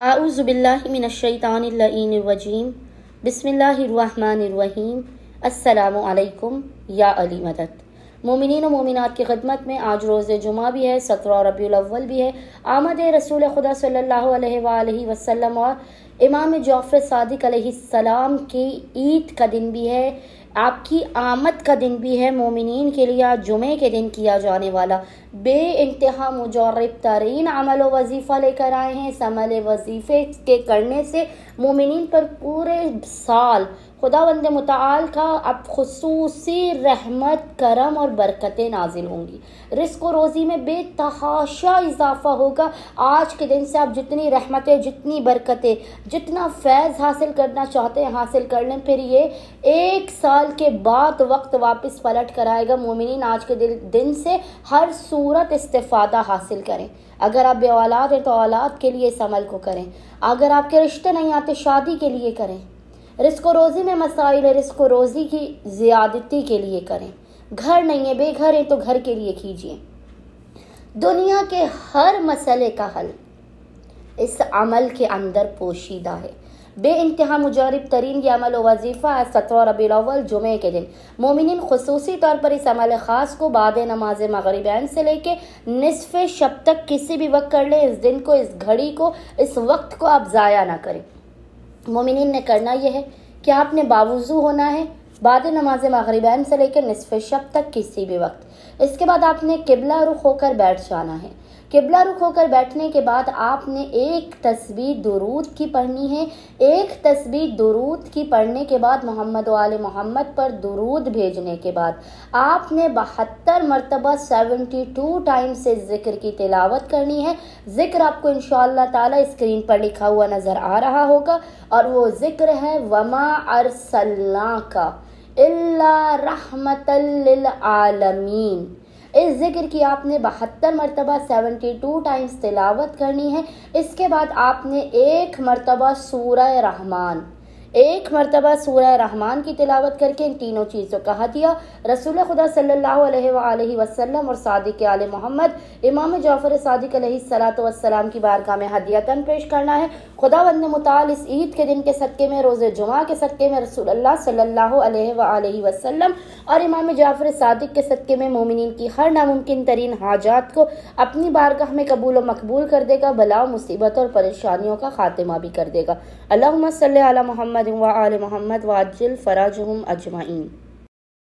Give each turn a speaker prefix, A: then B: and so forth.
A: اعوذ باللہ من الشیطان اللعین الرجیم بسم اللہ الرحمن الرحیم السلام علیکم یا علی مدد۔ مومنین و مومنات کی خدمت میں آج روز جمعہ بھی ہے، 17 ربیع الاول بھی ہے، آمد رسول خدا صلی اللہ علیہ وآلہ وسلم اور امام جعفر صادق علیہ السلام کی عید کا دن بھی ہے، آپ کی آمد کا دن بھی ہے۔ مومنین کے لیے آج جمعے کے دن کیا جانے والا بے انتہا مجرب ترین عمل و وظیفہ لے کر آئے ہیں۔ اس عمل وظیفے کے کرنے سے مومنین پر پورے سال خداوند متعال کا اب خصوصی رحمت، کرم اور برکتیں نازل ہوں گی۔ رزق و روزی میں بے تحاشا اضافہ ہوگا۔ آج کے دن سے آپ جتنی رحمتیں، جتنی برکتیں، جتنا فیض حاصل کرنا چاہتے ہیں حاصل کر لیں، پھر یہ ایک سال کے بعد وقت واپس پلٹ کر آئے گا۔ مومنین آج کے دن سے ہر صورت استفادہ حاصل کریں۔ اگر آپ بے اولاد ہیں تو اولاد کے لیے اس عمل کو کریں۔ اگر آپ کے رشتے نہیں آتے، شادی کے لیے کریں۔ رزق و روزی میں مسائل ہے، رزق و روزی کی زیادتی کے لیے کریں۔ گھر نہیں ہے، بے گھر ہیں تو گھر کے لیے کیجیے۔ دنیا کے ہر مسئلے کا حل اس عمل کے اندر پوشیدہ ہے۔ بے انتہا مجرب ترین یہ عمل و وظیفہ ہے 17 ربیع الاول جمعے کے دن۔ مومنین خصوصی طور پر اس عمل خاص کو بعد نماز مغربین سے لے کے نصف شب تک کسی بھی وقت کر لیں۔ اس دن کو، اس گھڑی کو، اس وقت کو آپ ضائع نہ کریں۔ مومنین نے کرنا یہ ہے کہ آپ نے باوضو ہونا ہے بعد نماز مغربین سے لے کے نصف شب تک کسی بھی وقت۔ اس کے بعد آپ نے قبلہ رخ ہو کر بیٹھ جانا ہے۔ قبلہ رخ ہو کر بیٹھنے کے بعد آپ نے ایک تسبیح درود کی پڑھنی ہے۔ ایک تسبیح درود کی پڑھنے کے بعد محمد و آل محمد پر درود بھیجنے کے بعد آپ نے 72 مرتبہ 72 ٹائمز سے ذکر کی تلاوت کرنی ہے۔ ذکر آپ کو انشاءاللہ تعالی اسکرین پر لکھا ہوا نظر آ رہا ہوگا، اور وہ ذکر ہے وَمَا أَرْسَلْنَاكَ إِلَّا رَحْمَةً لِلْعَالَمِينَ۔ اس ذکر کی آپ نے 72 مرتبہ 72 ٹائمز تلاوت کرنی ہے۔ اس کے بعد آپ نے ایک مرتبہ سورہ رحمان کی تلاوت کر کے ان تینوں چیزوں کا ہدیہ رسول خدا صلی اللہ علیہ وآلہ وسلم اور صادق آل محمد امام جعفر صادق علیہ السلام کی بارگاہ میں ہدیتاً پیش کرنا ہے۔ خداوند متعال اس عید کے دن کے صدقے میں، روز جمعہ کے صدقے میں، رسول اللہ صلی اللہ علیہ وآلہ وسلم اور امام جعفر صادق کے صدقے میں مومنین کی ہر ناممکن ترین حاجات کو اپنی بارگاہ میں قبول و مقبول کر دے گا، بلا و مصیبت اور پریشانیوں کا خاتمہ بھی کر دے گا۔ اللہم صلی علی محمد وآل محمد وعجل فرجہم اجمعین۔